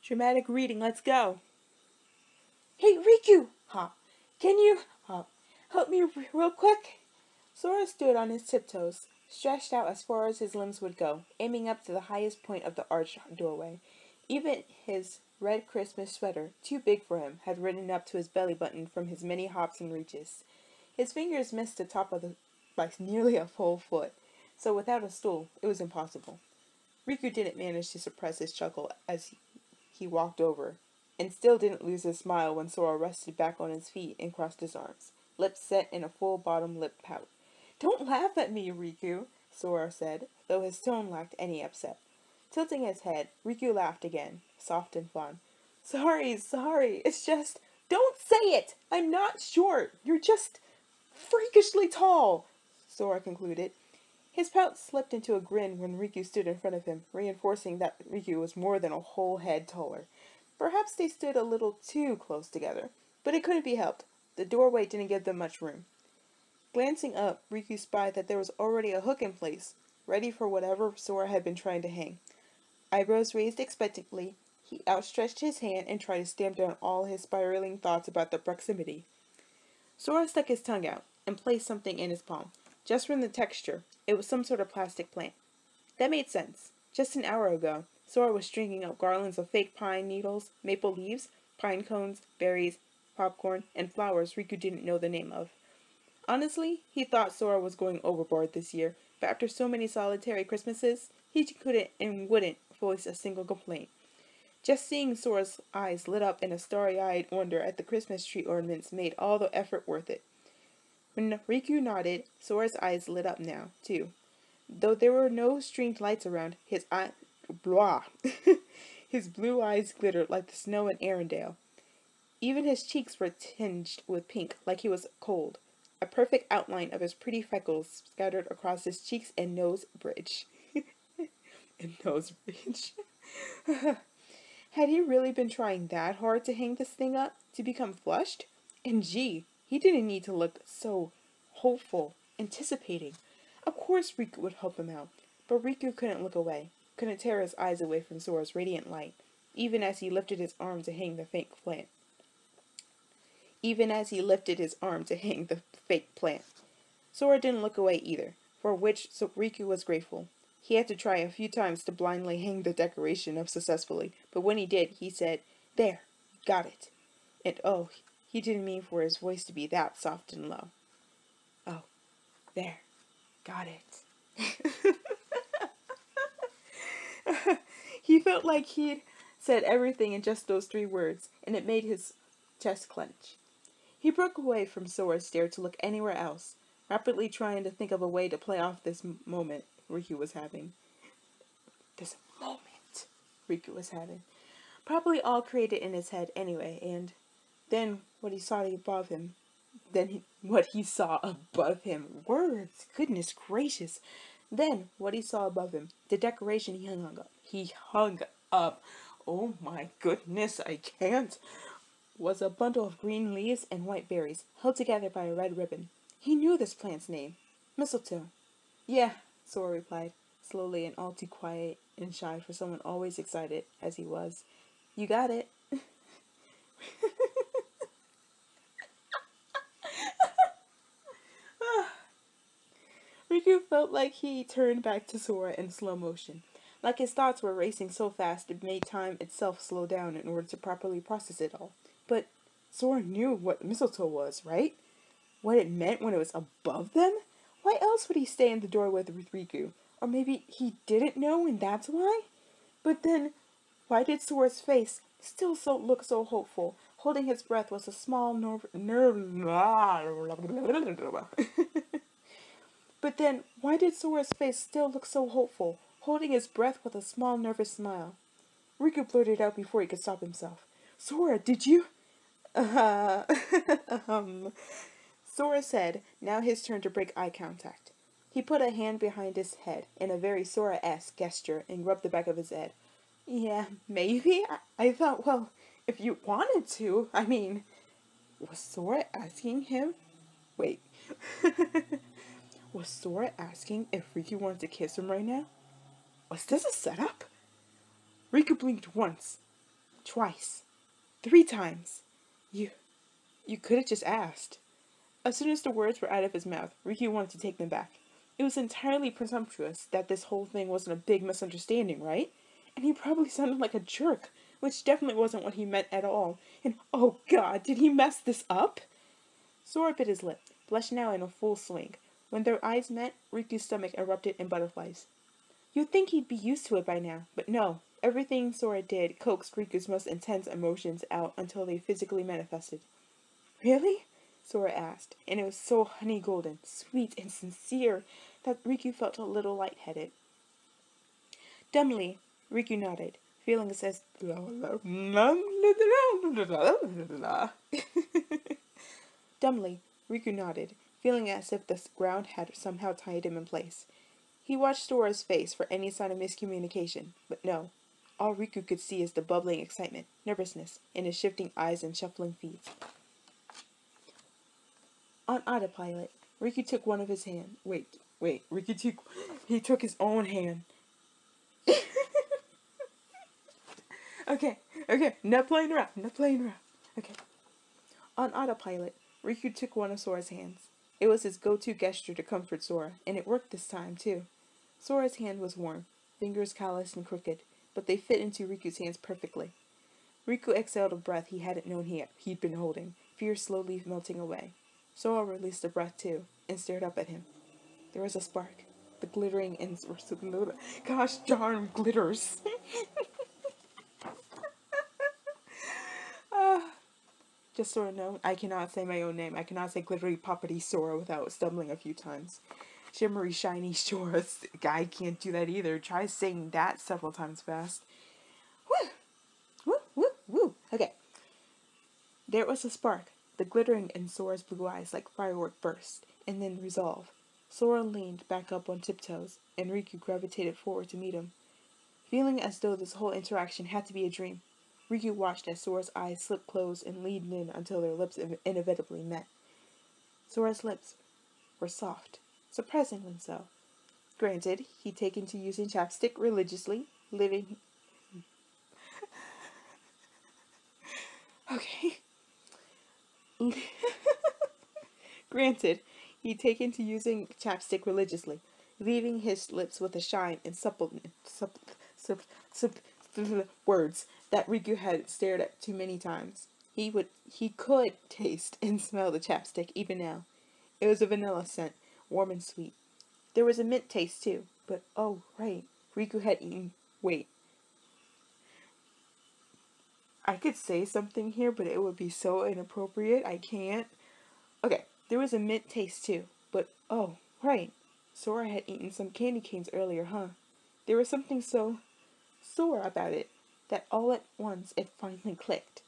Dramatic reading, let's go. Hey, Riku! Huh? Can you, help me real quick? Sora stood on his tiptoes, stretched out as far as his limbs would go, aiming up to the highest point of the arched doorway. Even his red Christmas sweater, too big for him, had ridden up to his belly button from his many hops and reaches. His fingers missed the top of the by nearly a full foot, so without a stool, it was impossible. Riku didn't manage to suppress his chuckle as he walked over, and still didn't lose his smile when Sora rested back on his feet and crossed his arms, lips set in a full bottom lip pout. Don't laugh at me, Riku, Sora said, though his tone lacked any upset. Tilting his head, Riku laughed again, soft and fun. Sorry, it's just... Don't say it! I'm not short! You're just... freakishly tall! Sora concluded. His pout slipped into a grin when Riku stood in front of him, reinforcing that Riku was more than a whole head taller. Perhaps they stood a little too close together, but it couldn't be helped. The doorway didn't give them much room. Glancing up, Riku spied that there was already a hook in place, ready for whatever Sora had been trying to hang. Eyebrows raised expectantly, he outstretched his hand and tried to stamp down all his spiraling thoughts about the proximity. Sora stuck his tongue out and placed something in his palm. Just from the texture, it was some sort of plastic plant. That made sense. Just an hour ago, Sora was stringing up garlands of fake pine needles, maple leaves, pine cones, berries, popcorn, and flowers Riku didn't know the name of. Honestly, he thought Sora was going overboard this year, but after so many solitary Christmases, he couldn't and wouldn't voice a single complaint. Just seeing Sora's eyes lit up in a starry-eyed wonder at the Christmas tree ornaments made all the effort worth it. When Riku nodded, Sora's eyes lit up now, too. Though there were no stringed lights around, his blue eyes glittered like the snow in Arendelle. Even his cheeks were tinged with pink, like he was cold. A perfect outline of his pretty freckles scattered across his cheeks and nose bridge. Had he really been trying that hard to hang this thing up, to become flushed? And gee, he didn't need to look so hopeful, anticipating. Of course Riku would help him out, but Riku couldn't look away, couldn't tear his eyes away from Sora's radiant light, even as he lifted his arm to hang the fake plant. Sora didn't look away either, for which Riku was grateful. He had to try a few times to blindly hang the decoration up successfully, but when he did, he said, "There, got it." And oh, he didn't mean for his voice to be that soft and low. Oh, there, got it. He felt like he'd said everything in just those 3 words, and it made his chest clench. He broke away from Sora's stare to look anywhere else, rapidly trying to think of a way to play off this moment Riku was having. Probably all created in his head anyway, and then what he saw above him. Words, goodness gracious. Then what he saw above him, the decoration he hung up. Oh my goodness, I can't. Was a bundle of green leaves and white berries, held together by a red ribbon. He knew this plant's name. Mistletoe. Yeah, Sora replied, slowly and all too quiet and shy for someone always excited, as he was. You got it. Riku felt like he turned back to Sora in slow motion. Like his thoughts were racing so fast it made time itself slow down in order to properly process it all. But Sora knew what mistletoe was, right? What it meant when it was above them? Why else would he stay in the doorway with Riku? Or maybe he didn't know and that's why? But then, why did Sora's face still look so hopeful? Holding his breath was a small But then, why did Sora's face still look so hopeful, holding his breath with a small nervous smile? Riku blurted out before he could stop himself. Sora, did you? Sora said, now his turn to break eye contact. He put a hand behind his head in a very Sora-esque gesture and rubbed the back of his head. Yeah, maybe. I thought, well, if you wanted to, I mean... Was Sora asking him? Wait. Was Sora asking if Riku wanted to kiss him right now? Was this a setup? Riku blinked once, Twice. 3 times. You could have just asked. As soon as the words were out of his mouth, Riku wanted to take them back. It was entirely presumptuous that this whole thing wasn't a big misunderstanding, right? And he probably sounded like a jerk, which definitely wasn't what he meant at all. And oh god, did he mess this up? Sora bit his lip, blush now in a full swing. When their eyes met, Riku's stomach erupted in butterflies. You'd think he'd be used to it by now, but no. Everything Sora did coaxed Riku's most intense emotions out until they physically manifested. Really? Sora asked, and it was so honey golden, sweet, and sincere that Riku felt a little lightheaded. Dumbly, Riku nodded, feeling as Dumbly, Riku nodded, feeling as if the ground had somehow tied him in place. He watched Sora's face for any sign of miscommunication, but no. All Riku could see is the bubbling excitement, nervousness, in his shifting eyes and shuffling feet. On autopilot, Riku took one of his hands. He took his own hand. Okay, not playing around. Okay. On autopilot, Riku took one of Sora's hands. It was his go-to gesture to comfort Sora, and it worked this time, too. Sora's hand was warm, fingers calloused and crooked, but they fit into Riku's hands perfectly. Riku exhaled a breath he hadn't known he'd been holding, fear slowly melting away. Sora released a breath, too, and stared up at him. There was a spark. The glittering and... Gosh darn glitters! Just so you know, I cannot say my own name. I cannot say glittery poppity Sora without stumbling a few times. Shimmery shiny Sora. I can't do that either. Try saying that several times fast. Woo! Woo! Woo! Woo! Okay. There was a spark. The glittering in Sora's blue eyes like firework burst, and then resolve. Sora leaned back up on tiptoes, and Riku gravitated forward to meet him. Feeling as though this whole interaction had to be a dream, Riku watched as Sora's eyes slipped closed and leaned in until their lips inevitably met. Sora's lips were soft, surprisingly so. Granted, he'd taken to using chapstick religiously, living... Okay. Granted, he'd taken to using chapstick religiously, leaving his lips with a shine and words that Riku had stared at too many times. He could taste and smell the chapstick even now. It was a vanilla scent, warm and sweet. There was a mint taste too, but oh right, Riku had eaten... Wait. I could say something here, but it would be so inappropriate, I can't. Okay, there was a mint taste too, but oh, right. Sora had eaten some candy canes earlier, huh? There was something so Sora about it that all at once it finally clicked.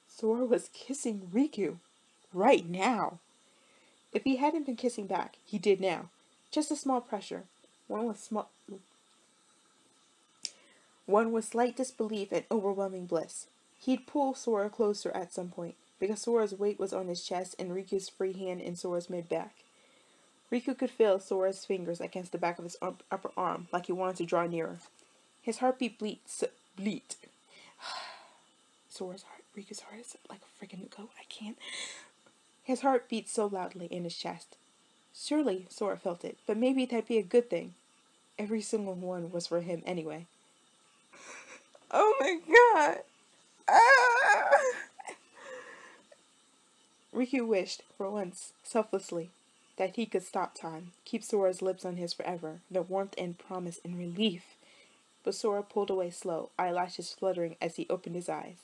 Sora was kissing Riku. Right now. If he hadn't been kissing back, he did now. Just a small pressure. One with slight disbelief and overwhelming bliss. He'd pull Sora closer at some point, because Sora's weight was on his chest and Riku's free hand in Sora's mid-back. Riku could feel Sora's fingers against the back of his upper arm, like he wanted to draw nearer. His heartbeat bleat. Riku's heart is like a freaking goat. I can't. His heart beat so loudly in his chest. Surely Sora felt it, but maybe that'd be a good thing. Every single one was for him anyway. Oh my god! Ah! Riku wished, for once, selflessly, that he could stop time, keep Sora's lips on his forever, the warmth and promise and relief. But Sora pulled away slow, eyelashes fluttering as he opened his eyes.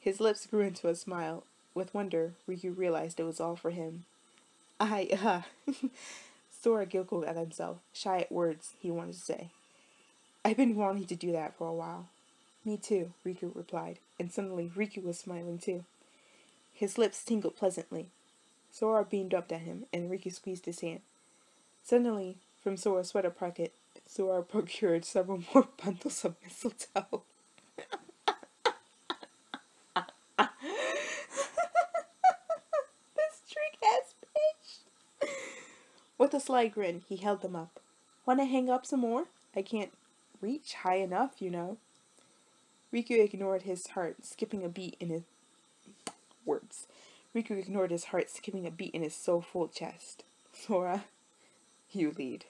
His lips grew into a smile. With wonder, Riku realized it was all for him. Sora giggled at himself, shy at words he wanted to say. I've been wanting to do that for a while. Me too, Riku replied, and suddenly Riku was smiling too. His lips tingled pleasantly. Sora beamed up at him, and Riku squeezed his hand. Suddenly, from Sora's sweater pocket, Sora procured several more bundles of mistletoe. This trick-ass bitch! With a sly grin, he held them up. Want to hang up some more? I can't reach high enough, you know. Riku ignored his heart skipping a beat in his words. Riku ignored his heart skipping a beat in his soulful chest. Sora, you lead.